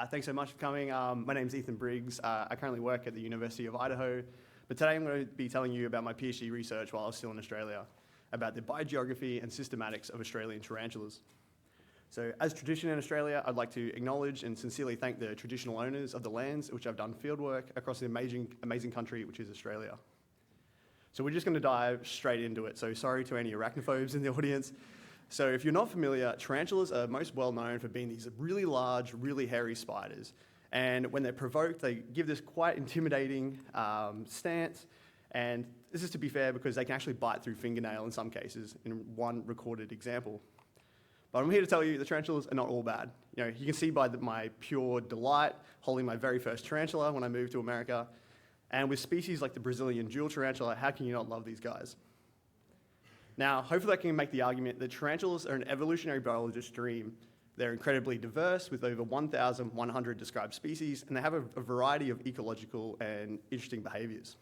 Thanks so much for coming. My name's Ethan Briggs. I currently work at the University of Idaho, but today I'm going to be telling you about my PhD research while I was still in Australia, about the biogeography and systematics of Australian tarantulas. So as tradition in Australia, I'd like to acknowledge and sincerely thank the traditional owners of the lands which I've done fieldwork across the amazing country which is Australia. So we're just going to dive straight into it, so sorry to any arachnophobes in the audience. So if you're not familiar, tarantulas are most well known for being these really large, really hairy spiders. And when they're provoked, they give this quite intimidating stance. And this is to be fair because they can actually bite through fingernail in some cases, in one recorded example. But I'm here to tell you the tarantulas are not all bad. You can see by my pure delight holding my very first tarantula when I moved to America. And with species like the Brazilian jewel tarantula, how can you not love these guys? Now, hopefully I can make the argument that tarantulas are an evolutionary biologist's dream. They're incredibly diverse with over 1,100 described species, and they have a variety of ecological and interesting behaviors.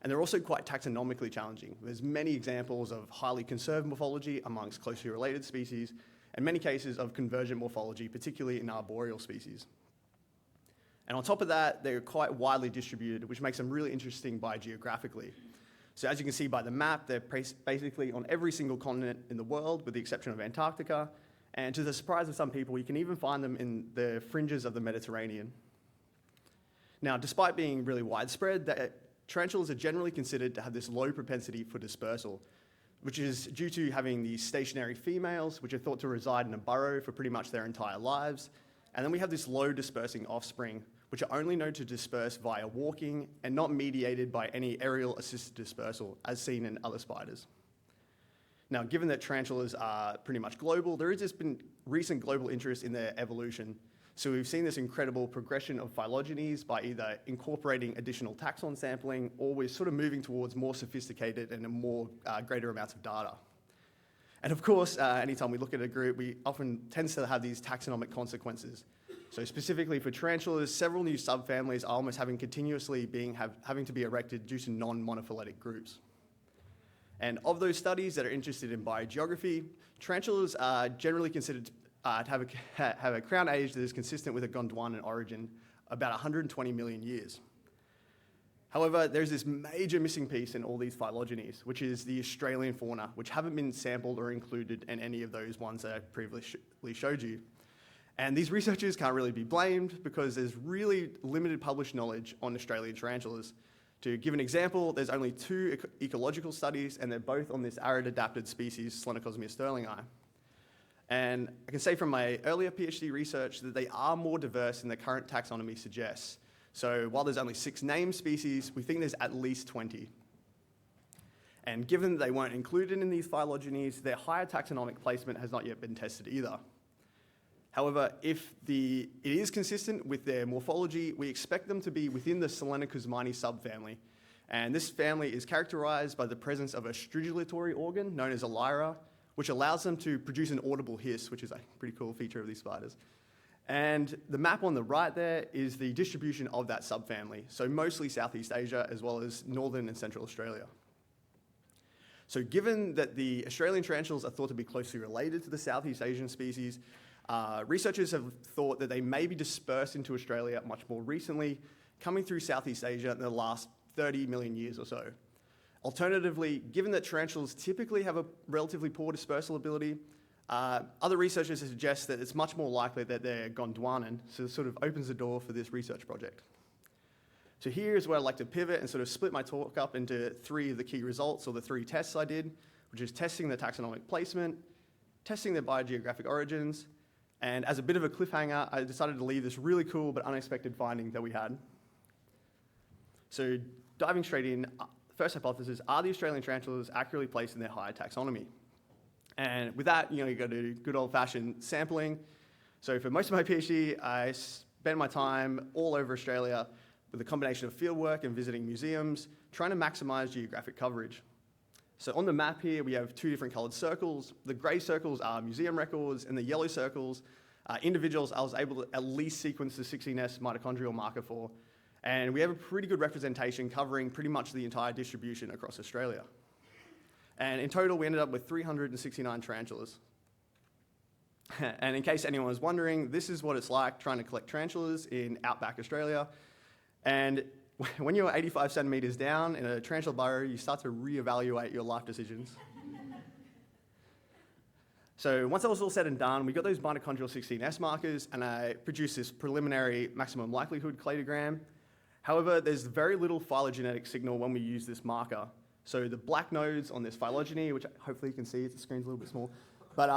And they're also quite taxonomically challenging. There's many examples of highly conserved morphology amongst closely related species, and many cases of convergent morphology, particularly in arboreal species. And on top of that, they're quite widely distributed, which makes them really interesting biogeographically. So as you can see by the map, they're basically on every single continent in the world, with the exception of Antarctica. And to the surprise of some people, you can even find them in the fringes of the Mediterranean. Now, despite being really widespread, tarantulas are generally considered to have this low propensity for dispersal, which is due to having these stationary females, which are thought to reside in a burrow for pretty much their entire lives. And then we have this low dispersing offspring, which are only known to disperse via walking and not mediated by any aerial assisted dispersal, as seen in other spiders. Now, given that tarantulas are pretty much global, there has just been recent global interest in their evolution. So we've seen this incredible progression of phylogenies by either incorporating additional taxon sampling, or we're sort of moving towards more sophisticated and greater amounts of data. And of course, anytime we look at a group, we often tend to have these taxonomic consequences. So specifically for tarantulas, several new subfamilies are almost having to be erected due to non-monophyletic groups. And of those studies that are interested in biogeography, tarantulas are generally considered to have a crown age that is consistent with a Gondwanan origin, about 120 million years. However, there's this major missing piece in all these phylogenies, which is the Australian fauna, which haven't been sampled or included in any of those ones that I previously showed you. And these researchers can't really be blamed because there's really limited published knowledge on Australian tarantulas. To give an example, there's only 2 ecological studies, and they're both on this arid-adapted species, Selenocosimia sterlingi. And I can say from my earlier PhD research that they are more diverse than the current taxonomy suggests. So while there's only 6 named species, we think there's at least 20. And given that they weren't included in these phylogenies, their higher taxonomic placement has not yet been tested either. However, if it is consistent with their morphology, we expect them to be within the Selenocosimini subfamily. And this family is characterized by the presence of a stridulatory organ known as a lyra, which allows them to produce an audible hiss, which is a pretty cool feature of these spiders. And the map on the right there is the distribution of that subfamily, so mostly Southeast Asia as well as Northern and Central Australia. So given that the Australian tarantulas are thought to be closely related to the Southeast Asian species, researchers have thought that they may be dispersed into Australia much more recently, coming through Southeast Asia in the last 30 million years or so. Alternatively, given that tarantulas typically have a relatively poor dispersal ability, other researchers suggest that it's much more likely that they're Gondwanan, so it sort of opens the door for this research project. So here is where I'd like to pivot and sort of split my talk up into 3 of the key results, or the 3 tests I did, which is testing the taxonomic placement, testing their biogeographic origins, and as a bit of a cliffhanger, I decided to leave this really cool but unexpected finding that we had. So diving straight in, first hypothesis, are the Australian tarantulas accurately placed in their higher taxonomy? And with that, you got to do good old-fashioned sampling. So for most of my PhD, I spent my time all over Australia with a combination of fieldwork and visiting museums, trying to maximize geographic coverage. So on the map here, we have 2 different colored circles. The gray circles are museum records, and the yellow circles are individuals I was able to at least sequence the 16S mitochondrial marker for. And we have a pretty good representation covering pretty much the entire distribution across Australia. And in total, we ended up with 369 tarantulas. And in case anyone was wondering, this is what it's like trying to collect tarantulas in outback Australia. And when you're 85 centimeters down in a tarantula burrow, you start to reevaluate your life decisions. So once that was all said and done, we got those mitochondrial 16S markers, and I produced this preliminary maximum likelihood cladogram. However, there's very little phylogenetic signal when we use this marker. So the black nodes on this phylogeny, which hopefully you can see, the screen's a little bit small, but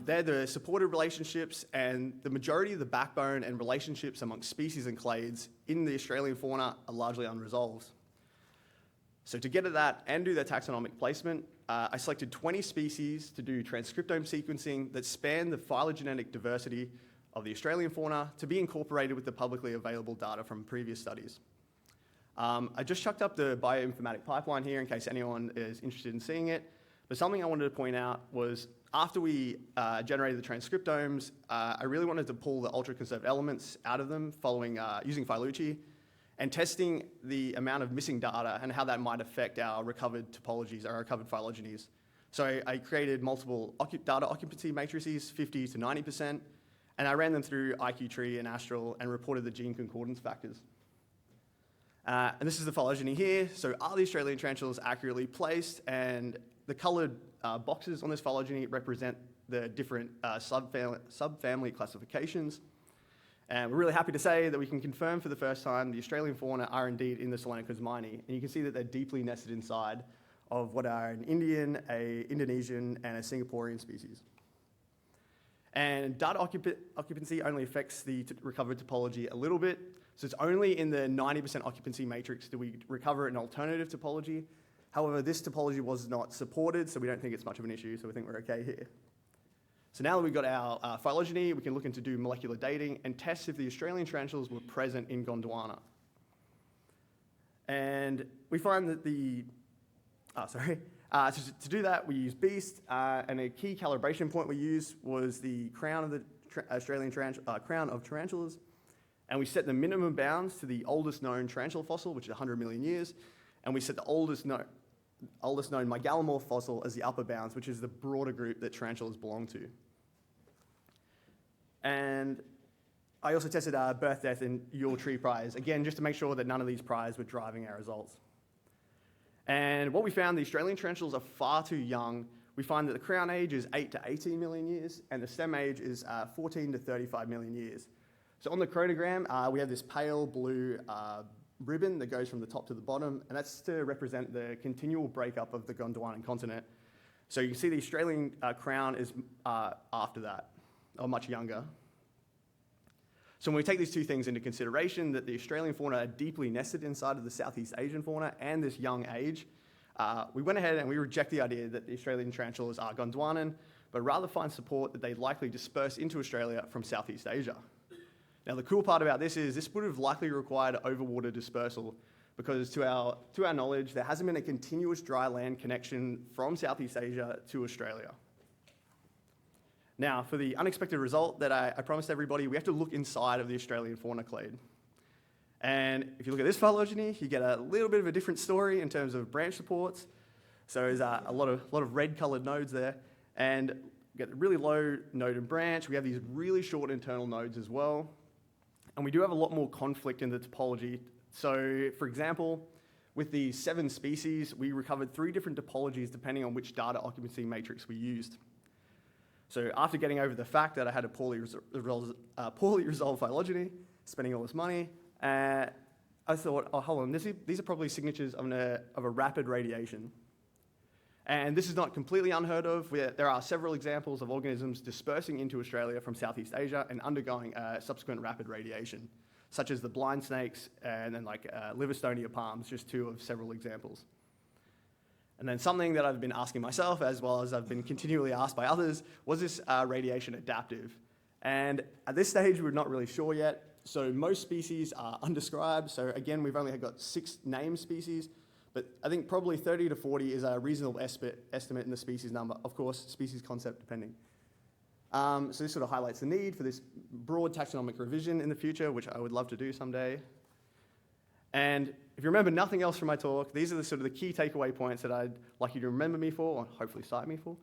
they're the supported relationships, and the majority of the backbone and relationships amongst species and clades in the Australian fauna are largely unresolved. So to get at that and do their taxonomic placement, I selected 20 species to do transcriptome sequencing that span the phylogenetic diversity of the Australian fauna to be incorporated with the publicly available data from previous studies. I just chucked up the bioinformatic pipeline here in case anyone is interested in seeing it. But something I wanted to point out was after we generated the transcriptomes, I really wanted to pull the ultra-conserved elements out of them following using Phylucci and testing the amount of missing data and how that might affect our recovered topologies, our recovered phylogenies. So I created multiple data occupancy matrices, 50 to 90%, and I ran them through IQ-Tree and Astral and reported the gene concordance factors. And this is the phylogeny here. So are the Australian tarantulas accurately placed? And the coloured boxes on this phylogeny represent the different subfamily classifications. And we're really happy to say that we can confirm for the first time the Australian fauna are indeed in the Solanacos minor. And you can see that they're deeply nested inside of what are an Indian, an Indonesian, and a Singaporean species. And data occupancy only affects the recovered topology a little bit. So it's only in the 90% occupancy matrix do we recover an alternative topology. However, this topology was not supported, so we don't think it's much of an issue, so we think we're okay here. So now that we've got our phylogeny, we can look into do molecular dating and test if the Australian tarantulas were present in Gondwana. And we find that to do that, we use BEAST, and a key calibration point we used was the crown of the Australian crown of tarantulas, and we set the minimum bounds to the oldest known tarantula fossil, which is 100 million years, and we set the oldest known megalomorph fossil as the upper bounds, which is the broader group that tarantulas belong to. And I also tested birth, death, and Yule tree priors, again, just to make sure that none of these priors were driving our results. And what we found, the Australian tarantulas are far too young. We find that the crown age is 8 to 18 million years, and the stem age is 14 to 35 million years. So on the chronogram, we have this pale blue ribbon that goes from the top to the bottom, and that's to represent the continual breakup of the Gondwanan continent. So you can see the Australian crown is after that, or much younger. So when we take these two things into consideration, that the Australian fauna are deeply nested inside of the Southeast Asian fauna and this young age, we went ahead and we reject the idea that the Australian tarantulas are Gondwanan, but rather find support that they likely disperse into Australia from Southeast Asia. Now the cool part about this is this would have likely required overwater dispersal because to our knowledge, there hasn't been a continuous dry land connection from Southeast Asia to Australia. Now, for the unexpected result that I promised everybody, we have to look inside of the Australian fauna clade. And if you look at this phylogeny, you get a little bit of a different story in terms of branch supports. So there's a lot of red-coloured nodes there. And we get really low node and branch. We have these really short internal nodes as well. And we do have a lot more conflict in the topology. So, for example, with the 7 species, we recovered 3 different topologies depending on which data occupancy matrix we used. So after getting over the fact that I had a poorly resolved phylogeny, spending all this money, I thought, oh, hold on, these are probably signatures of a rapid radiation. And this is not completely unheard of. There are several examples of organisms dispersing into Australia from Southeast Asia and undergoing subsequent rapid radiation, such as the blind snakes and then Liverstonia palms, just 2 of several examples. And then something that I've been asking myself, as well as I've been continually asked by others, was this radiation adaptive? And at this stage, we're not really sure yet. So most species are undescribed. So again, we've only got 6 named species, but I think probably 30 to 40 is a reasonable estimate in the species number. Of course, species concept depending. So this sort of highlights the need for this broad taxonomic revision in the future, which I would love to do someday. And if you remember nothing else from my talk, these are the key takeaway points that I'd like you to remember me for, or hopefully cite me for.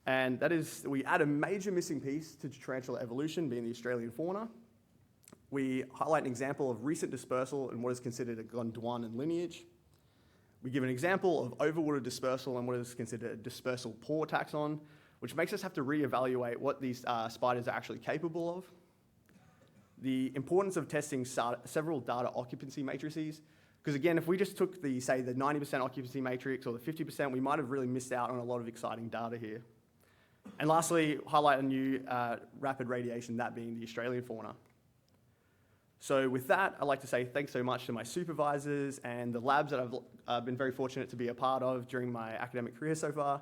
And that is, we add a major missing piece to tarantula evolution, being the Australian fauna. We highlight an example of recent dispersal in what is considered a Gondwanan lineage. We give an example of overwater dispersal and what is considered a dispersal poor taxon, which makes us have to reevaluate what these spiders are actually capable of. The importance of testing several data occupancy matrices, because again, if we just took the 90% occupancy matrix or the 50%, we might have really missed out on a lot of exciting data here. And lastly, highlight a new rapid radiation, that being the Australian fauna. So with that, I'd like to say thanks so much to my supervisors and the labs that I've been very fortunate to be a part of during my academic career so far,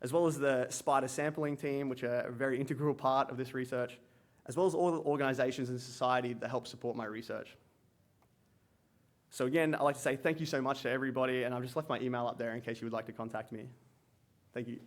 as well as the spider sampling team, which are a very integral part of this research, as well as all the organizations in society that help support my research. So again, I'd like to say thank you so much to everybody, and I've just left my email up there in case you would like to contact me. Thank you.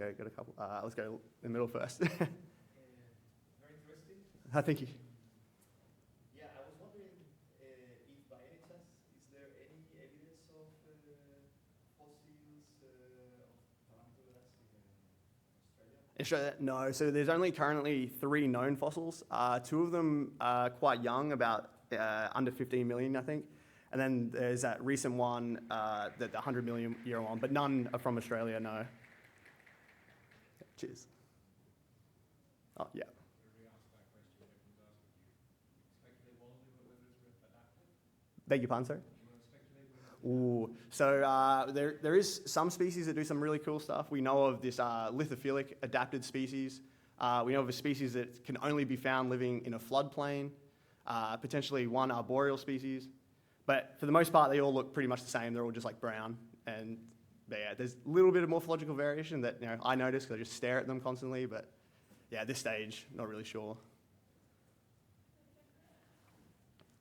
Okay, got a couple. Let's go in the middle first. Very interesting. Thank you. Yeah, I was wondering if by any chance, is there any evidence of fossils of tarantulas in Australia? No, so there's only currently 3 known fossils. 2 of them are quite young, about under 15 million, I think. And then there's that recent one, the 100 million year one, but none are from Australia, no. Cheers. Oh, yeah. Beg your pardon, sir? Ooh, so there is some species that do some really cool stuff. We know of this lithophilic adapted species. We know of a species that can only be found living in a floodplain, potentially one arboreal species. But for the most part, they all look pretty much the same. They're all just like brown. But yeah, there's a little bit of morphological variation that I notice because I just stare at them constantly. But yeah, at this stage, not really sure.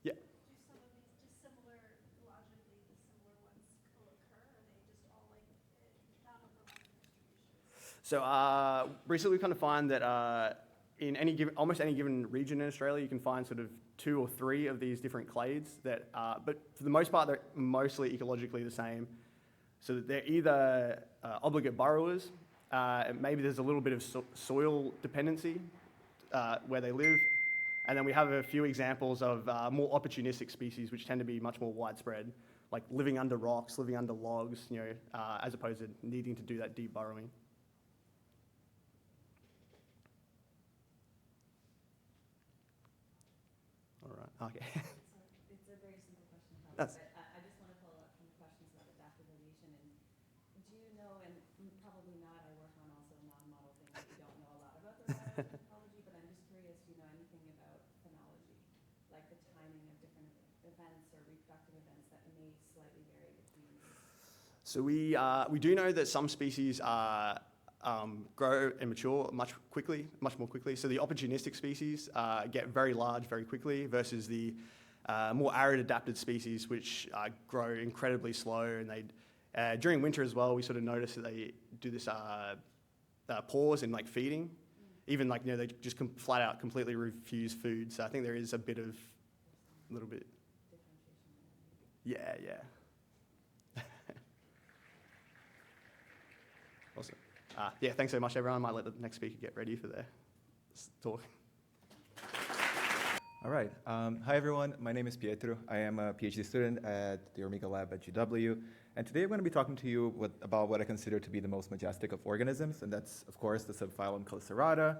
Yeah. Do some of these logically, the similar ones co-occur? Or are they just all like not overlapping distributions? So recently we kind of find that in almost any given region in Australia, you can find sort of 2 or 3 of these different clades that, but for the most part, they're mostly ecologically the same. So that they're either obligate burrowers, maybe there's a little bit of soil dependency where they live, and then we have a few examples of more opportunistic species which tend to be much more widespread, like living under rocks, living under logs, as opposed to needing to do that deep burrowing. All right, okay. It's a very simple question, That's but I just want to follow up from the questions about adaptive variation. And do you know, and probably not, I work on also non-model things that we don't know a lot about the biotechnology, but I'm just curious, do you know anything about phenology, like the timing of different events or reproductive events that may slightly vary between? So we do know that some species grow and mature much more quickly. So the opportunistic species get very large very quickly versus the more arid adapted species, which grow incredibly slow. And they during winter as well, we sort of notice that they do this pause in like feeding. Even like they just flat out completely refuse food. So I think there is a little bit. Yeah. Awesome. Yeah, thanks so much, everyone. I might let the next speaker get ready for their talk. All right. Hi, everyone. My name is Pietro. I am a PhD student at the Omega Lab at GW. And today I'm going to be talking to you about what I consider to be the most majestic of organisms, and that's, of course, the subphylum Calycerata.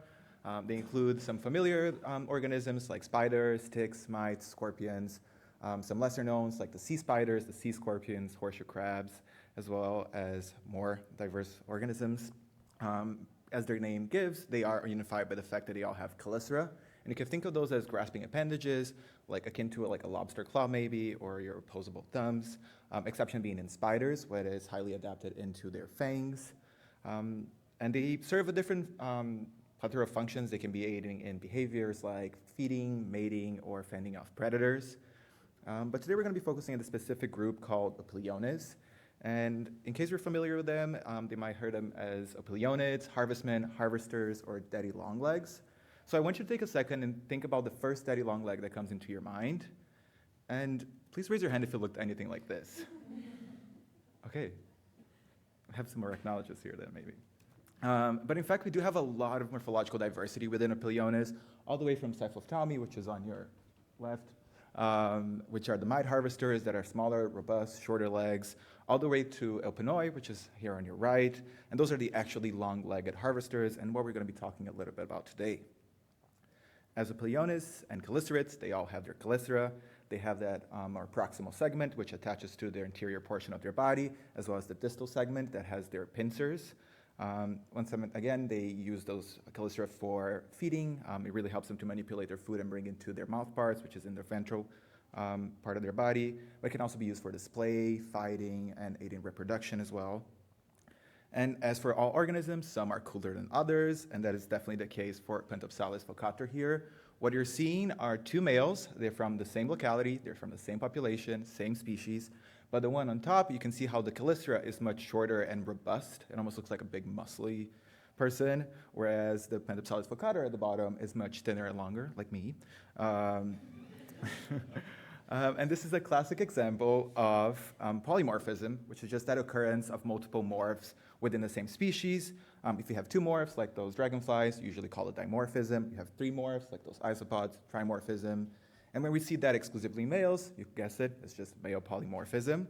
They include some familiar organisms like spiders, ticks, mites, scorpions, some lesser knowns like the sea spiders, the sea scorpions, horseshoe crabs, as well as more diverse organisms. As their name gives, they are unified by the fact that they all have chelicera. And you can think of those as grasping appendages, like akin to like a lobster claw maybe, or your opposable thumbs, exception being in spiders, where it is highly adapted into their fangs. And they serve a different plethora of functions. They can be aiding in behaviors like feeding, mating, or fending off predators. But today we're going to be focusing on the specific group called Opiliones. And in case you're familiar with them, they might heard them as opilionids, harvestmen, harvesters, or daddy longlegs. So I want you to take a second and think about the first steady long leg that comes into your mind. And please raise your hand if it looked anything like this. Okay. I have some more acknowledgers here then, maybe. But in fact, we do have a lot of morphological diversity within Opiliones, all the way from Phylogenomics, which is on your left, which are the mite harvesters that are smaller, robust, shorter legs, all the way to Elpenoi, which is here on your right. And those are the actually long-legged harvesters, and what we're going to be talking a little bit about today. As Opiliones and chelicerates, they all have their chelicera. They have that our proximal segment, which attaches to their interior portion of their body, as well as the distal segment that has their pincers. Again, they use those chelicera for feeding. It really helps them to manipulate their food and bring it to their mouth parts, which is in their ventral part of their body. But it can also be used for display, fighting, and aiding reproduction as well. And as for all organisms, some are cooler than others, and that is definitely the case for Pentopsalis falcator here. What you're seeing are two males. They're from the same locality, they're from the same population, same species, but the one on top, you can see how the chelicera is much shorter and robust. It almost looks like a big muscly person, whereas the Pentopsalis falcator at the bottom is much thinner and longer, like me. And this is a classic example of polymorphism, which is just that occurrence of multiple morphs within the same species. If you have two morphs, like those dragonflies, you usually call it dimorphism. You have three morphs, like those isopods, trimorphism. And when we see that exclusively males, you guess it, it's just male polymorphism,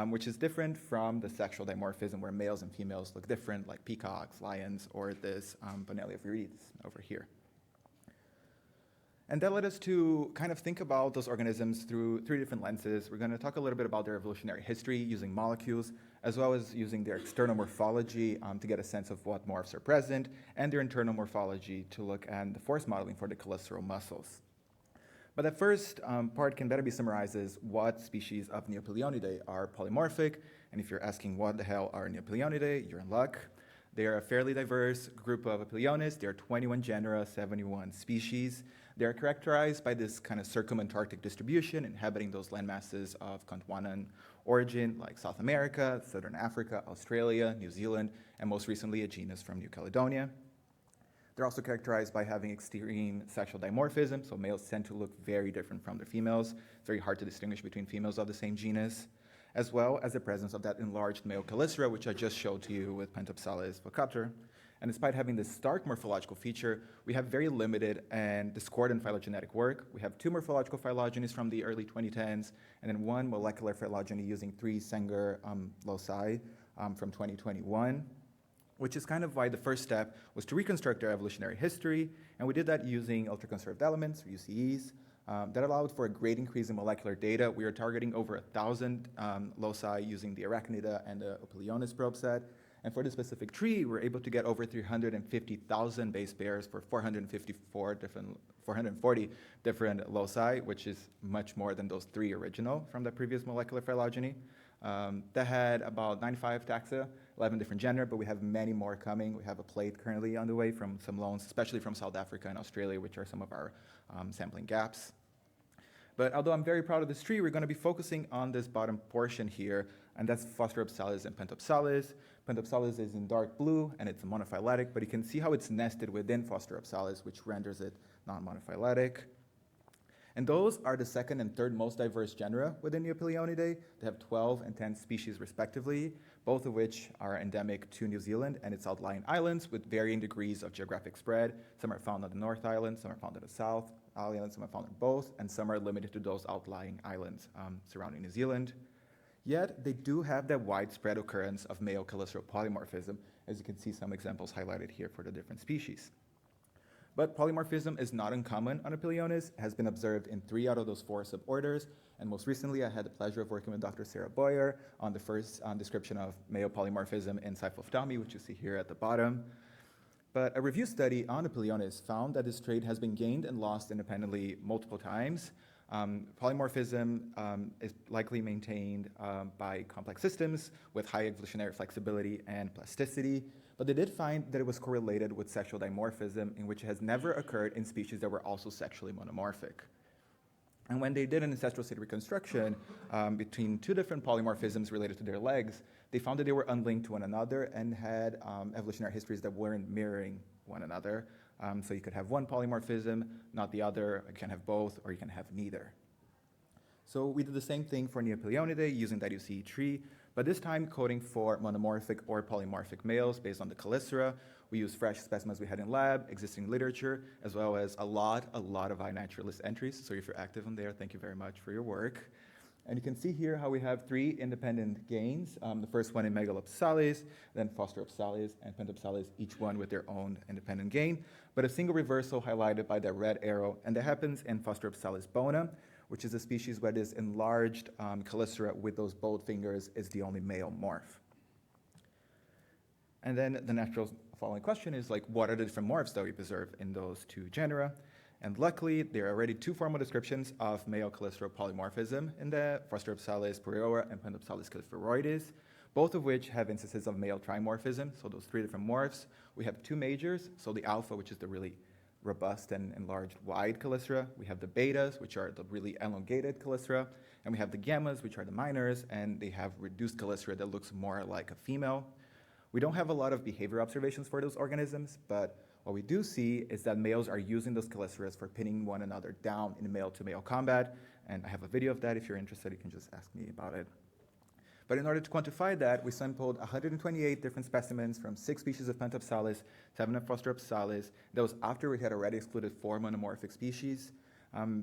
which is different from the sexual dimorphism where males and females look different, like peacocks, lions, or this Bonellia viridis over here. And that led us to kind of think about those organisms through three different lenses. We're going to talk a little bit about their evolutionary history using molecules, as well as using their external morphology to get a sense of what morphs are present, and their internal morphology to look at the force modeling for the cheliceral muscles. But that first part can better be summarized as what species of Neopilionidae are polymorphic. And if you're asking what the hell are Neopilionidae, you're in luck. They are a fairly diverse group of Opiliones. There are 21 genera, 71 species. They are characterized by this kind of circumantarctic distribution, inhabiting those landmasses of Gondwanan origin, like South America, Southern Africa, Australia, New Zealand, and most recently a genus from New Caledonia. They're also characterized by having extreme sexual dimorphism, so males tend to look very different from their females. It's very hard to distinguish between females of the same genus, as well as the presence of that enlarged male chelicera, which I just showed to you with Pentopsalis falcator. And despite having this stark morphological feature, we have very limited and discordant phylogenetic work. We have two morphological phylogenies from the early 2010s, and then one molecular phylogeny using 3 Sanger loci from 2021, which is kind of why the first step was to reconstruct their evolutionary history, and we did that using ultra-conserved elements, or UCEs, that allowed for a great increase in molecular data. We are targeting over 1,000 loci using the Arachnida and the Opiliones probe set. And for this specific tree, we're able to get over 350,000 base pairs for 440 different loci, which is much more than those 3 original from the previous molecular phylogeny. That had about 95 taxa, 11 different genera, but we have many more coming. We have a plate currently on the way from some loans, especially from South Africa and Australia, which are some of our sampling gaps. But although I'm very proud of this tree, we're going to be focusing on this bottom portion here, and that's Fosteropsalis and Pentopsalis. Pentopsalis is in dark blue, and it's monophyletic, but you can see how it's nested within Fosteropsalis, which renders it non-monophyletic. And those are the second and third most diverse genera within Neopilionidae. They have 12 and 10 species respectively, both of which are endemic to New Zealand and its outlying islands with varying degrees of geographic spread. Some are found on the North Island, some are found on the South Island, some are found on both, and some are limited to those outlying islands surrounding New Zealand. Yet, they do have that widespread occurrence of male cheliceral polymorphism, as you can see some examples highlighted here for the different species. But polymorphism is not uncommon on Opiliones. It has been observed in 3 out of those 4 suborders, and most recently I had the pleasure of working with Dr. Sarah Boyer on the first description of male polymorphism in Phylogenomics, which you see here at the bottom. But a review study on Opiliones found that this trait has been gained and lost independently multiple times. Polymorphism is likely maintained by complex systems with high evolutionary flexibility and plasticity, but they did find that it was correlated with sexual dimorphism, in which it has never occurred in species that were also sexually monomorphic. And when they did an ancestral state reconstruction between 2 different polymorphisms related to their legs, they found that they were unlinked to one another and had evolutionary histories that weren't mirroring one another. So you could have one polymorphism, not the other. You can have both, or you can have neither. So we did the same thing for Neopilionidae using that UCE tree, but this time coding for monomorphic or polymorphic males based on the chelicera. We used fresh specimens we had in lab, existing literature, as well as a lot of iNaturalist entries. So if you're active on there, thank you very much for your work. And you can see here how we have 3 independent gains. The first one in Megalopsalis, then Fosteropsalis and Pentopsalis, each one with their own independent gain, but a single reversal highlighted by that red arrow, and that happens in Fosteropsalis bona, which is a species where this enlarged chelicera with those bold fingers is the only male morph. And then the natural following question is, like, what are the different morphs that we preserve in those 2 genera? And luckily, there are already 2 formal descriptions of male chelicera polymorphism in the Fosteropsalis puriora and Pentopsalis calliferoides, both of which have instances of male trimorphism, so those 3 different morphs. We have 2 majors, so the alpha, which is the really robust and enlarged wide chelicera. We have the betas, which are the really elongated chelicera, and we have the gammas, which are the minors, and they have reduced chelicera that looks more like a female. We don't have a lot of behavior observations for those organisms, but what we do see is that males are using those cheliceras for pinning one another down in male-to-male combat, and I have a video of that. If you're interested, you can just ask me about it. But in order to quantify that, we sampled 128 different specimens from 6 species of Pentopsalis, 7 of Fosteropsalis. That was after we had already excluded 4 monomorphic species,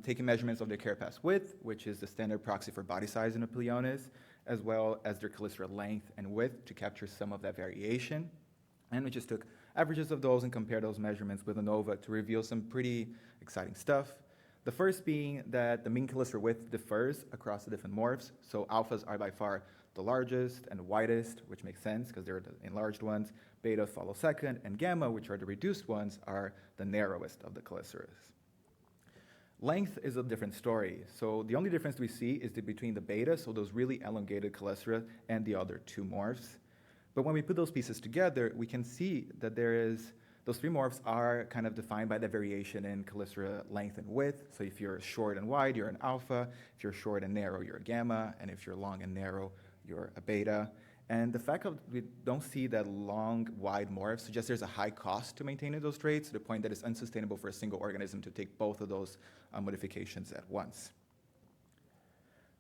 taking measurements of their carapace width, which is the standard proxy for body size in Opiliones, as well as their chelicera length and width to capture some of that variation. And we just took averages of those and compared those measurements with ANOVA to reveal some pretty exciting stuff. The first being that the mean chelicera width differs across the different morphs. So alphas are by far the largest and the widest, which makes sense because they're the enlarged ones. Beta follow second, and gamma, which are the reduced ones, are the narrowest of the cheliceras. Length is a different story. So the only difference we see is between the beta, so those really elongated chelicera, and the other 2 morphs. But when we put those pieces together, we can see that those 3 morphs are kind of defined by the variation in chelicera length and width. So if you're short and wide, you're an alpha. If you're short and narrow, you're a gamma. And if you're long and narrow, you're a beta. And the fact that we don't see that long, wide morph suggests there's a high cost to maintaining those traits, to the point that it's unsustainable for a single organism to take both of those modifications at once.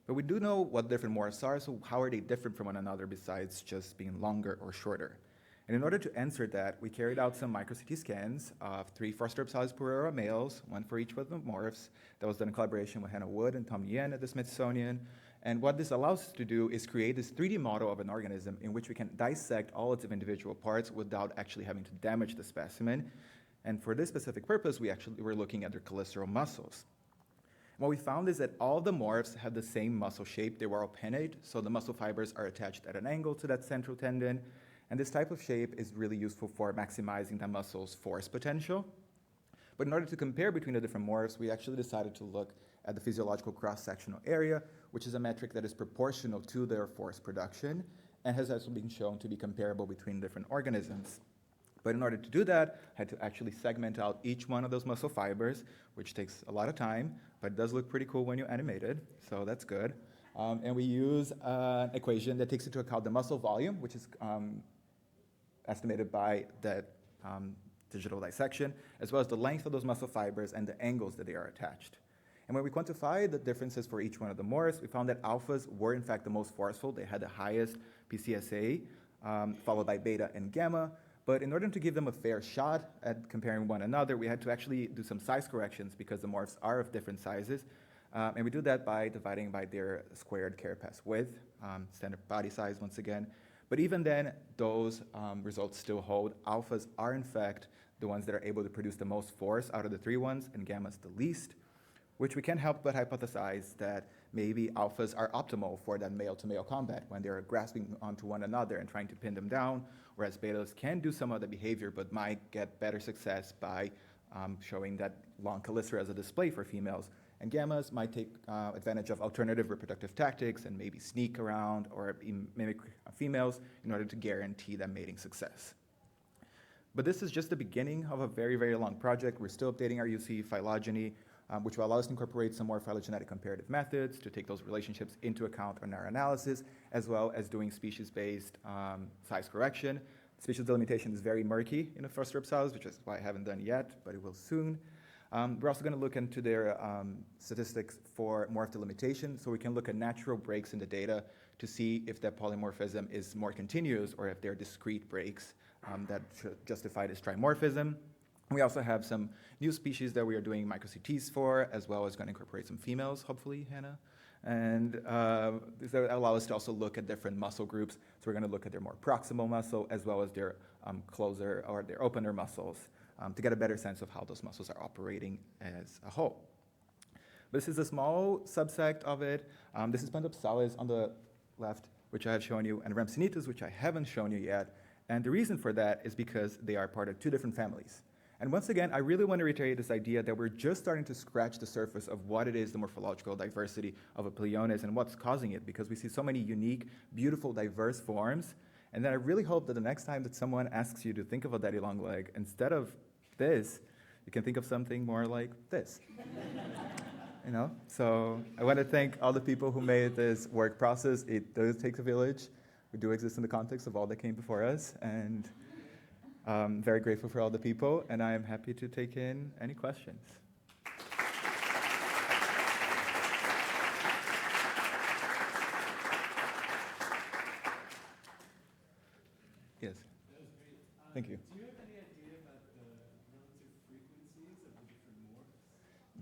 But we do know what different morphs are, so how are they different from one another besides just being longer or shorter? And in order to answer that, we carried out some micro-CT scans of 3 Fosteropsalis puriora males, 1 for each of the morphs. That was done in collaboration with Hannah Wood and Tom Yen at the Smithsonian. And what this allows us to do is create this 3D model of an organism in which we can dissect all its individual parts without actually having to damage the specimen. And for this specific purpose, we actually were looking at their cheliceral muscles. What we found is that all the morphs have the same muscle shape. They were all pinnate, so the muscle fibers are attached at an angle to that central tendon. And this type of shape is really useful for maximizing the muscle's force potential. But in order to compare between the different morphs, we actually decided to look at the physiological cross-sectional area, which is a metric that is proportional to their force production and has also been shown to be comparable between different organisms. But in order to do that, I had to actually segment out each one of those muscle fibers, which takes a lot of time, but it does look pretty cool when you animate it, so that's good. And we use an equation that takes into account the muscle volume, which is estimated by that digital dissection, as well as the length of those muscle fibers and the angles that they are attached. And when we quantified the differences for each one of the morphs, we found that alphas were in fact the most forceful. They had the highest PCSA, followed by beta and gamma. But in order to give them a fair shot at comparing one another, we had to actually do some size corrections because the morphs are of different sizes. And we do that by dividing by their squared carapace width, standard body size once again. But even then, those results still hold. Alphas are in fact the ones that are able to produce the most force out of the 3 ones, and gammas the least, which we can't help but hypothesize that maybe alphas are optimal for that male-to-male combat when they're grasping onto one another and trying to pin them down, whereas betas can do some of the behavior but might get better success by showing that long chelicera as a display for females. And gammas might take advantage of alternative reproductive tactics and maybe sneak around or mimic females in order to guarantee that mating success. But this is just the beginning of a very, very long project. We're still updating our UC phylogeny, which will allow us to incorporate some more phylogenetic comparative methods to take those relationships into account in our analysis, as well as doing species-based size correction. Species delimitation is very murky in the first reptiles, which is why I haven't done yet, but it will soon. We're also going to look into their statistics for morph delimitation, so we can look at natural breaks in the data to see if that polymorphism is more continuous or if they're discrete breaks that should justify this trimorphism. We also have some new species that we are doing micro-CTs for, as well as going to incorporate some females, hopefully, Hannah. And this will allow us to also look at different muscle groups. So we're going to look at their more proximal muscle, as well as their closer or their opener muscles, to get a better sense of how those muscles are operating as a whole. This is a small subsect of it. This is Pentopsalis on the left, which I have shown you, and Rhampsinitus, which I haven't shown you yet. And the reason for that is because they are part of two different families. And once again, I really want to reiterate this idea that we're just starting to scratch the surface of what it is, the morphological diversity of a Pleionis and what's causing it, because we see so many unique, beautiful, diverse forms. And then I really hope that the next time that someone asks you to think of a daddy long leg, instead of this, you can think of something more like this. You know? So I want to thank all the people who made this work process. It does take a village. We do exist in the context of all that came before us, and I'm very grateful for all the people, and I am happy to take in any questions. Yes. That was great. Thank you. Do you have any idea about the relative frequencies of the different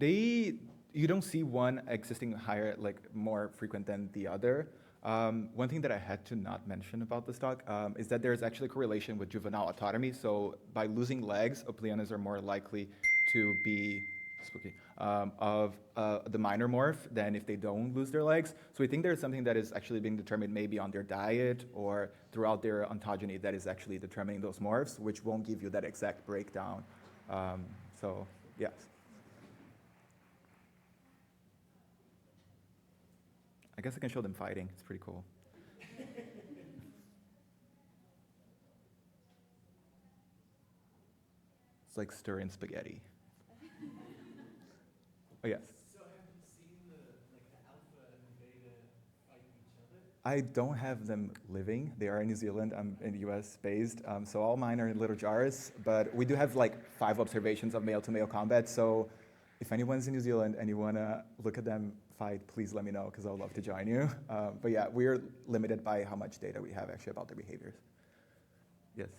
morphs? You don't see one existing higher, like more frequent than the other. One thing that I had to not mention about this talk is that there's actually a correlation with juvenile autotomy. So by losing legs, Pleionis are more likely to be spooky of the minor morph than if they don't lose their legs. So we think there's something that is actually being determined maybe on their diet or throughout their ontogeny that is actually determining those morphs, which won't give you that exact breakdown. So yes. I guess I can show them fighting. It's pretty cool. It's like stirring spaghetti. Oh, yes. So have you seen the alpha and the beta fight each other? I don't have them living. They are in New Zealand. I'm in the US based. So all mine are in little jars. But we do have like 5 observations of male-to-male combat. So if anyone's in New Zealand and you want to look at them fight, please let me know, because I would love to join you. But yeah, we're limited by how much data we have actually about their behaviors. Yes?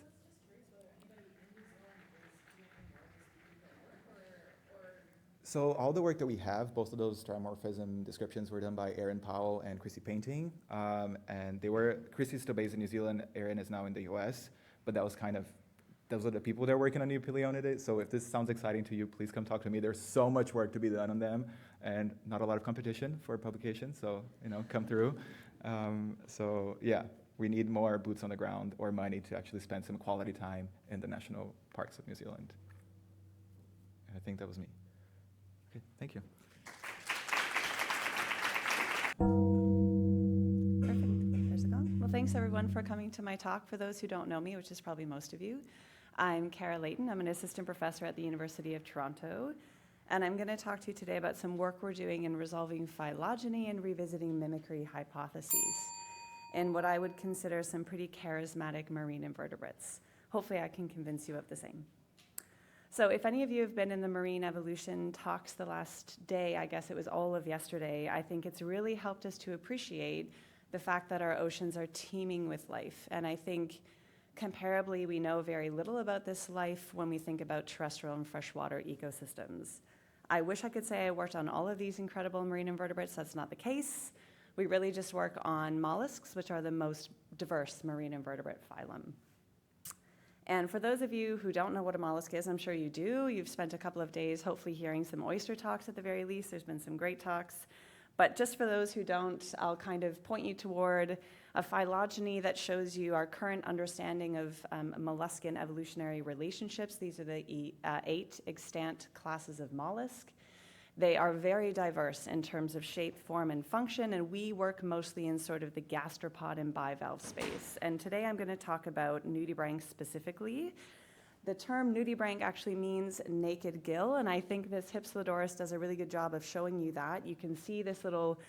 So all the work that we have, both of those trimorphism descriptions were done by Erin Powell and Chrissy Painting. And Chrissy's still based in New Zealand, Erin is now in the US, but those are the people that are working on new Phylogenomics. So if this sounds exciting to you, please come talk to me. There's so much work to be done on them and not a lot of competition for publication. So, come through. So yeah, we need more boots on the ground or money to actually spend some quality time in the national parks of New Zealand. And I think that was me. Okay, thank you. Perfect. There's a gong. Well, thanks everyone for coming to my talk. For those who don't know me, which is probably most of you, I'm Layton. I'm an assistant professor at the University of Toronto, and I'm going to talk to you today about some work we're doing in resolving phylogeny and revisiting mimicry hypotheses in what I would consider some pretty charismatic marine invertebrates. Hopefully I can convince you of the same. So if any of you have been in the marine evolution talks the last day, I guess it was all of yesterday, I think it's really helped us to appreciate the fact that our oceans are teeming with life. And I think comparably, we know very little about this life when we think about terrestrial and freshwater ecosystems. I wish I could say I worked on all of these incredible marine invertebrates. That's not the case. We really just work on mollusks, which are the most diverse marine invertebrate phylum. And for those of you who don't know what a mollusk is, I'm sure you do. You've spent a couple of days hopefully hearing some oyster talks at the very least. There's been some great talks. But just for those who don't, I'll kind of point you toward a phylogeny that shows you our current understanding of molluscan evolutionary relationships. These are the 8 extant classes of mollusk. They are very diverse in terms of shape, form, and function, and we work mostly in sort of the gastropod and bivalve space. And today I'm going to talk about nudibranchs specifically. The term nudibranch actually means naked gill, and I think this Hypsilodorus does a really good job of showing you that. You can see this little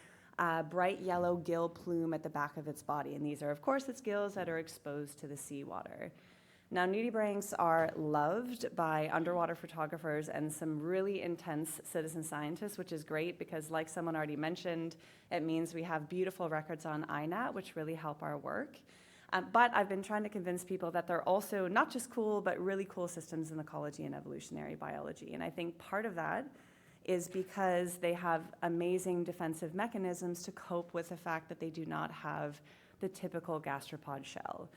bright yellow gill plume at the back of its body, and these are, of course, its gills that are exposed to the seawater. Now, nudibranchs are loved by underwater photographers and some really intense citizen scientists, which is great because, like someone already mentioned, it means we have beautiful records on INAT, which really help our work. But I've been trying to convince people that they're also not just cool, but really cool systems in ecology and evolutionary biology. And I think part of that is because they have amazing defensive mechanisms to cope with the fact that they do not have the typical gastropod shell.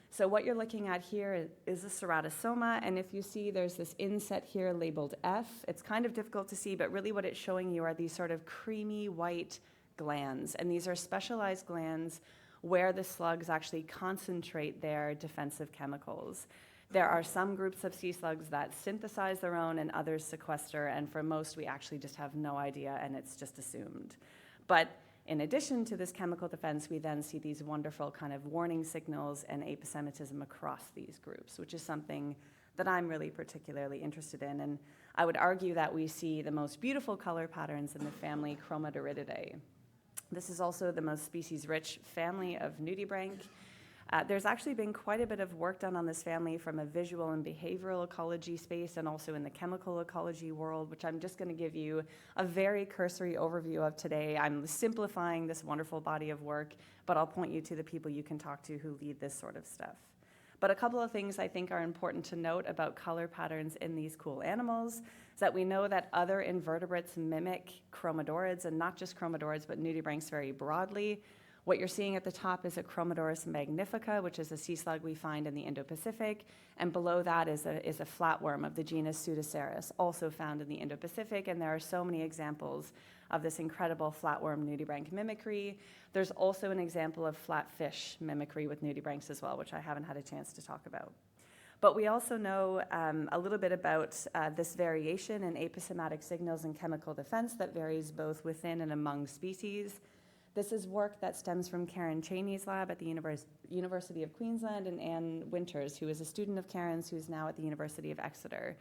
So what you're looking at here is a ceratosoma, and if you see there's this inset here labeled F, it's kind of difficult to see, but really what it's showing you are these sort of creamy white glands, and these are specialized glands where the slugs actually concentrate their defensive chemicals. There are some groups of sea slugs that synthesize their own and others sequester, and for most we actually just have no idea and it's just assumed. But in addition to this chemical defense, we then see these wonderful kind of warning signals and aposematism across these groups, which is something that I'm really particularly interested in. And I would argue that we see the most beautiful color patterns in the family Chromatodiridae. This is also the most species-rich family of nudibranch. There's actually been quite a bit of work done on this family from a visual and behavioral ecology space and also in the chemical ecology world, which I'm just going to give you a very cursory overview of today. I'm simplifying this wonderful body of work, but I'll point you to the people you can talk to who lead this sort of stuff. But a couple of things I think are important to note about color patterns in these cool animals is that we know that other invertebrates mimic chromodorids, and not just chromodorids, but nudibranchs very broadly. What you're seeing at the top is a Chromodorus magnifica, which is a sea slug we find in the Indo-Pacific, and below that is a flatworm of the genus Pseudoceras, also found in the Indo-Pacific, and there are so many examples of this incredible flatworm nudibranch mimicry. There's also an example of flatfish mimicry with nudibranchs as well, which I haven't had a chance to talk about. But we also know a little bit about this variation in aposematic signals and chemical defense that varies both within and among species. This is work that stems from Karen Cheney's lab at the University of Queensland and Anne Winters, who is a student of Karen's who's now at the University of Exeter.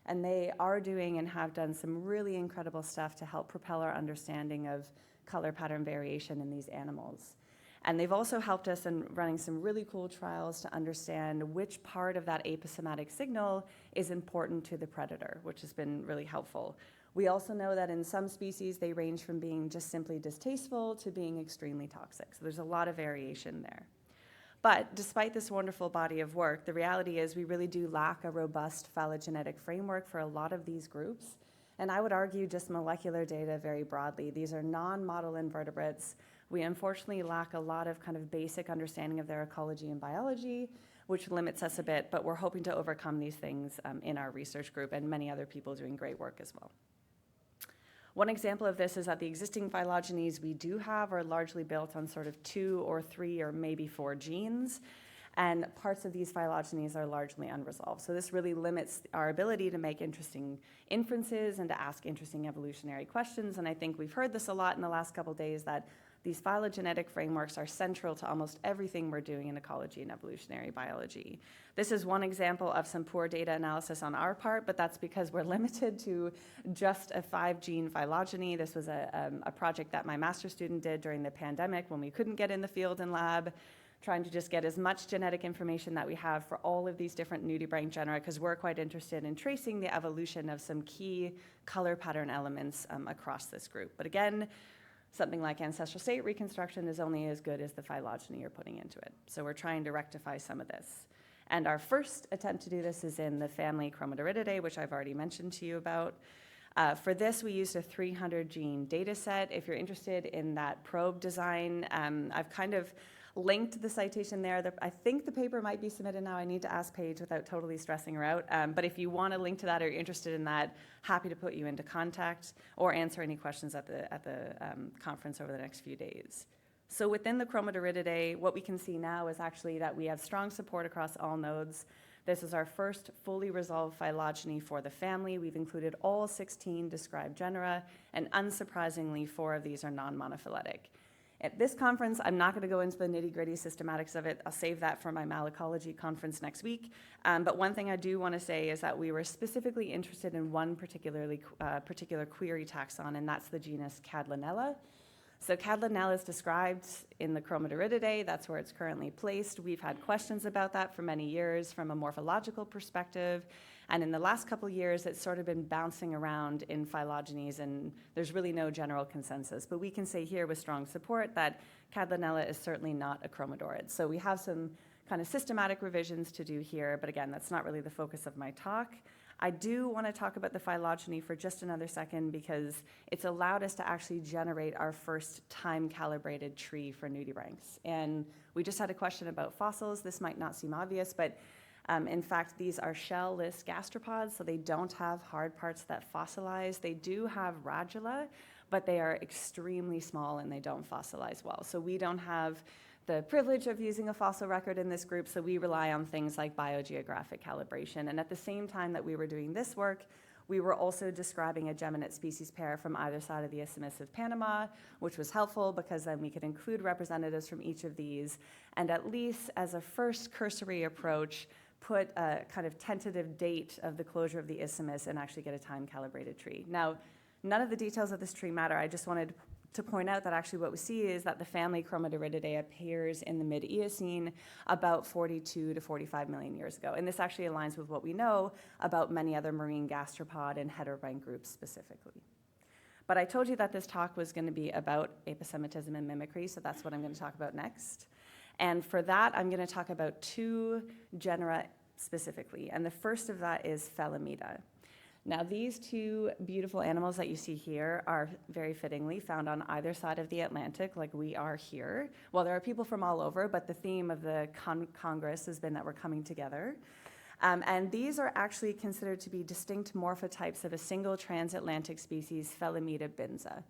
And they are doing and have done some really incredible stuff to help propel our understanding of color pattern variation in these animals. And they've also helped us in running some really cool trials to understand which part of that aposematic signal is important to the predator, which has been really helpful. We also know that in some species, they range from being just simply distasteful to being extremely toxic. So there's a lot of variation there. But despite this wonderful body of work, the reality is we really do lack a robust phylogenetic framework for a lot of these groups. And I would argue just molecular data very broadly. These are non-model invertebrates. We unfortunately lack a lot of kind of basic understanding of their ecology and biology, which limits us a bit, but we're hoping to overcome these things in our research group and many other people doing great work as well. One example of this is that the existing phylogenies we do have are largely built on sort of 2 or 3 or maybe 4 genes, and parts of these phylogenies are largely unresolved. So this really limits our ability to make interesting inferences and to ask interesting evolutionary questions, and I think we've heard this a lot in the last couple days that these phylogenetic frameworks are central to almost everything we're doing in ecology and evolutionary biology. This is one example of some poor data analysis on our part, but that's because we're limited to just a 5-gene phylogeny. This was a project that my master's student did during the pandemic when we couldn't get in the field and lab, trying to just get as much genetic information that we have for all of these different nudibranch genera, because we're quite interested in tracing the evolution of some key color pattern elements across this group. But again, something like ancestral state reconstruction is only as good as the phylogeny you're putting into it. So we're trying to rectify some of this. And our first attempt to do this is in the family Chromatodiridae, which I've already mentioned to you about. For this, we used a 300-gene data set. If you're interested in that probe design, I've kind of linked the citation there. I think the paper might be submitted now. I need to ask Paige without totally stressing her out. But if you want a link to that or you're interested in that, happy to put you into contact or answer any questions at the conference over the next few days. So within the Chromatodiridae, what we can see now is actually that we have strong support across all nodes. This is our first fully resolved phylogeny for the family. We've included all 16 described genera, and unsurprisingly, 4 of these are non-monophyletic. At this conference, I'm not going to go into the nitty-gritty systematics of it. I'll save that for my malacology conference next week. But one thing I do want to say is that we were specifically interested in one particular query taxon, and that's the genus Cadlanella. So Cadlanella is described in the Chromatodoridae. That's where it's currently placed. We've had questions about that for many years from a morphological perspective. And in the last couple years, it's sort of been bouncing around in phylogenies, and there's really no general consensus. But we can say here with strong support that Cadlanella is certainly not a chromadorid. So we have some kind of systematic revisions to do here, but again, that's not really the focus of my talk. I do want to talk about the phylogeny for just another second because it's allowed us to actually generate our first time-calibrated tree for nudibranchs. And we just had a question about fossils. This might not seem obvious, but in fact, these are shell-less gastropods, so they don't have hard parts that fossilize. They do have radula, but they are extremely small and they don't fossilize well. So we don't have the privilege of using a fossil record in this group, so we rely on things like biogeographic calibration. And at the same time that we were doing this work, we were also describing a geminate species pair from either side of the Isthmus of Panama, which was helpful because then we could include representatives from each of these, and at least as a first cursory approach, put a kind of tentative date of the closure of the isthmus and actually get a time-calibrated tree. Now, none of the details of this tree matter. I just wanted to point out that actually what we see is that the family Chromatodoridae appears in the mid-Eocene about 42 to 45 million years ago. And this actually aligns with what we know about many other marine gastropod and heterobranch groups specifically. But I told you that this talk was going to be about aposematism and mimicry, so that's what I'm going to talk about next. And for that, I'm going to talk about two genera specifically. And the first of that is Phyllomeda. Now, these two beautiful animals that you see here are very fittingly found on either side of the Atlantic, like we are here. Well, there are people from all over, but the theme of the Congress has been that we're coming together. And these are actually considered to be distinct morphotypes of a single transatlantic species, Phyllomeda binza.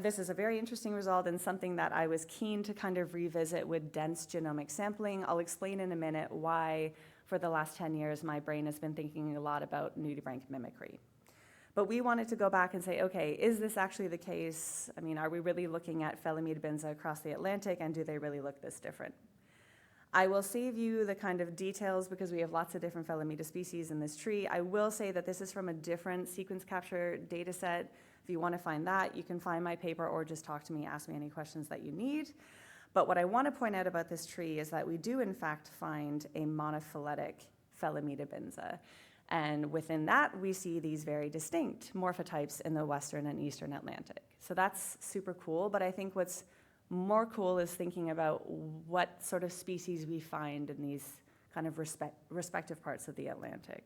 This is a very interesting result and something that I was keen to kind of revisit with dense genomic sampling. I'll explain in a minute why, for the last 10 years, my brain has been thinking a lot about nudibranch mimicry. But we wanted to go back and say, okay, is this actually the case? I mean, are we really looking at Phyllomeda binza across the Atlantic, and do they really look this different? I will save you the kind of details because we have lots of different Phyllomeda species in this tree. I will say that this is from a different sequence capture data set. If you want to find that, you can find my paper or just talk to me, ask me any questions that you need. But what I want to point out about this tree is that we do in fact find a monophyletic Phyllomeda binza. And within that, we see these very distinct morphotypes in the Western and Eastern Atlantic. So that's super cool, but I think what's more cool is thinking about what sort of species we find in these kind of respective parts of the Atlantic.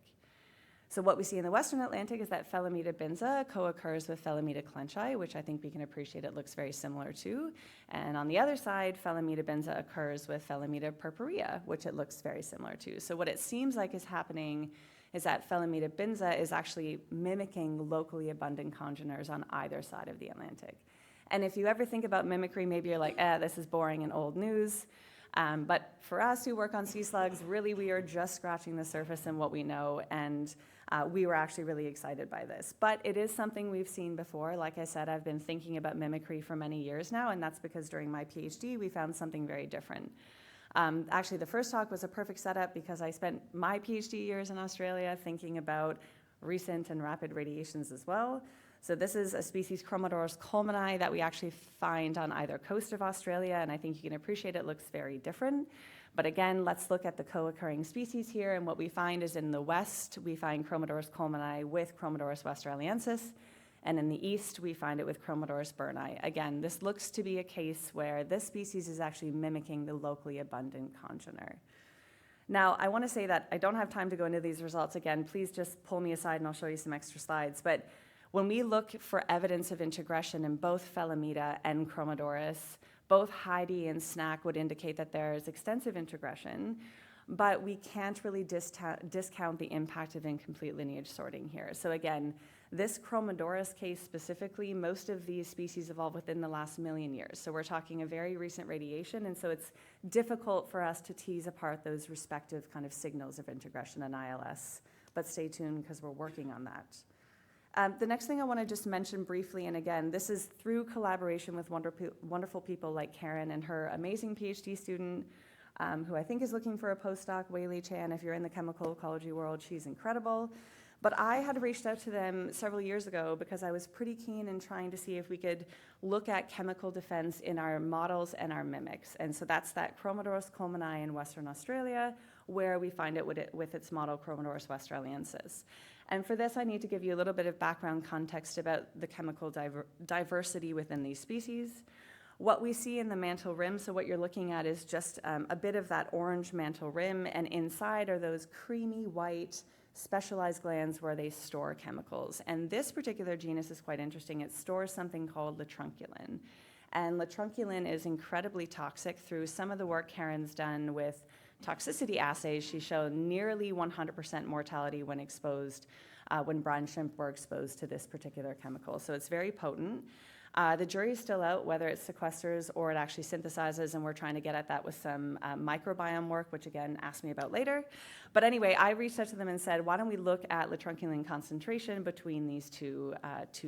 So what we see in the Western Atlantic is that Phyllomeda binza co-occurs with Phyllomeda clenchi, which I think we can appreciate it looks very similar to. And on the other side, Phyllomeda binza occurs with Phyllomeda purpurea, which it looks very similar to. So what it seems like is happening is that Phyllomeda binza is actually mimicking locally abundant congeners on either side of the Atlantic. And if you ever think about mimicry, maybe you're like, this is boring and old news. But for us who work on sea slugs, really we are just scratching the surface in what we know, and we were actually really excited by this. But it is something we've seen before. Like I said, I've been thinking about mimicry for many years now, and that's because during my PhD we found something very different. Actually, the first talk was a perfect setup because I spent my PhD years in Australia thinking about recent and rapid radiations as well. So this is a species, Chromatodorus colmani, that we actually find on either coast of Australia, and I think you can appreciate it looks very different. But again, let's look at the co-occurring species here, and what we find is in the west, we find Chromatodorus colmani with Chromatodorus westraliensis, and in the east, we find it with Chromatodorus burni. Again, this looks to be a case where this species is actually mimicking the locally abundant congener. Now, I want to say that I don't have time to go into these results again. Please just pull me aside and I'll show you some extra slides. But when we look for evidence of integration in both Phyllomeda and Chromatodorus, both Heidi and Snack would indicate that there is extensive integration, but we can't really discount the impact of incomplete lineage sorting here. So again, this Chromatodorus case specifically, most of these species evolved within the last million years. So we're talking a very recent radiation, and so it's difficult for us to tease apart those respective kind of signals of integration in ILS. But stay tuned because we're working on that. The next thing I want to just mention briefly, and again, this is through collaboration with wonderful people like Karen and her amazing PhD student, who I think is looking for a postdoc, Wei Li Chan. If you're in the chemical ecology world, she's incredible. But I had reached out to them several years ago because I was pretty keen in trying to see if we could look at chemical defense in our models and our mimics. And so that's that Chromodoros colmani in Western Australia, where we find it with its model Chromodoros westraliensis. And for this, I need to give you a little bit of background context about the chemical diversity within these species. What we see in the mantle rim, so what you're looking at is just a bit of that orange mantle rim, and inside are those creamy white specialized glands where they store chemicals. And this particular genus is quite interesting. It stores something called latrunculin. And latrunculin is incredibly toxic. Through some of the work Karen's done with toxicity assays, she showed nearly 100% mortality when exposed, when brine shrimp were exposed to this particular chemical. So it's very potent. The jury is still out whether it sequesters or it actually synthesizes, and we're trying to get at that with some microbiome work, which again, ask me about later. But anyway, I reached out to them and said, why don't we look at latrunculin concentration between these two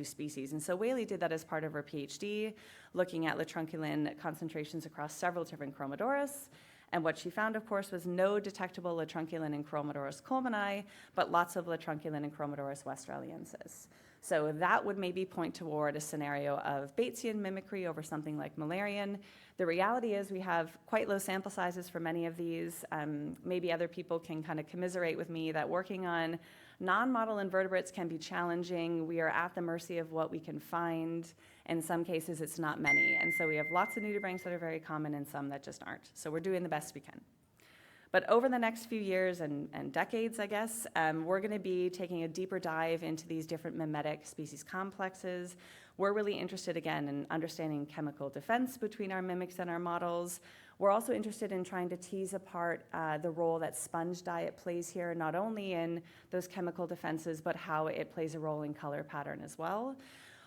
species? And so Whaley did that as part of her PhD, looking at latrunculin concentrations across several different Chromodoros. And what she found, of course, was no detectable latrunculin in Chromodoros colmani, but lots of latrunculin in Chromodoros westraliensis. So that would maybe point toward a scenario of Batesian mimicry over something like Müllerian. The reality is we have quite low sample sizes for many of these. Maybe other people can kind of commiserate with me that working on non-model invertebrates can be challenging. We are at the mercy of what we can find. In some cases, it's not many. And so we have lots of nudibranchs that are very common and some that just aren't. So we're doing the best we can. But over the next few years and decades, I guess, we're going to be taking a deeper dive into these different mimetic species complexes. We're really interested, again, in understanding chemical defense between our mimics and our models. We're also interested in trying to tease apart the role that sponge diet plays here, not only in those chemical defenses, but how it plays a role in color pattern as well.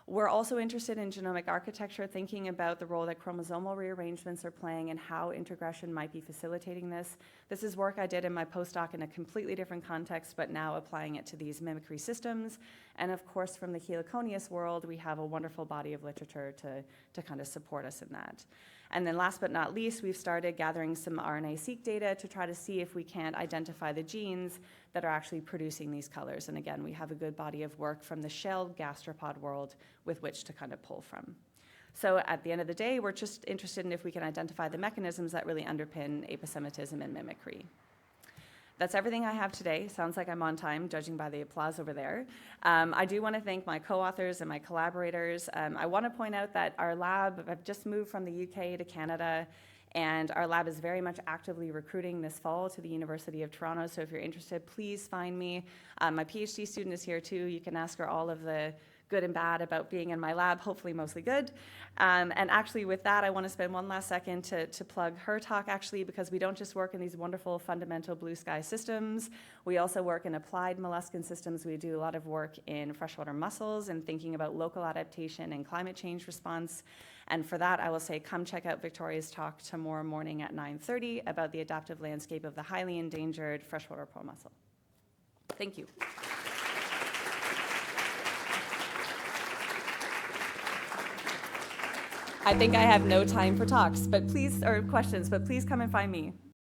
We're also interested in genomic architecture, thinking about the role that chromosomal rearrangements are playing and how introgression might be facilitating this. This is work I did in my postdoc in a completely different context, but now applying it to these mimicry systems. And of course, from the heliconius world, we have a wonderful body of literature to kind of support us in that. And then last but not least, we've started gathering some RNA-seq data to try to see if we can't identify the genes that are actually producing these colors. And again, we have a good body of work from the shelled gastropod world with which to kind of pull from. So at the end of the day, we're just interested in if we can identify the mechanisms that really underpin aposematism and mimicry. That's everything I have today. Sounds like I'm on time, judging by the applause over there. I do want to thank my co-authors and my collaborators. I want to point out that our lab, I've just moved from the UK to Canada, and our lab is very much actively recruiting this fall to the University of Toronto. So if you're interested, please find me. My PhD student is here too. You can ask her all of the good and bad about being in my lab, hopefully mostly good. And actually with that, I want to spend one last second to plug her talk, actually, because we don't just work in these wonderful fundamental blue sky systems. We also work in applied molluscan systems. We do a lot of work in freshwater mussels and thinking about local adaptation and climate change response. And for that, I will say, come check out Victoria's talk tomorrow morning at 9:30 about the adaptive landscape of the highly endangered freshwater pearl mussel. Thank you. I think I have no time for talks, but please, or questions, but please come and find me.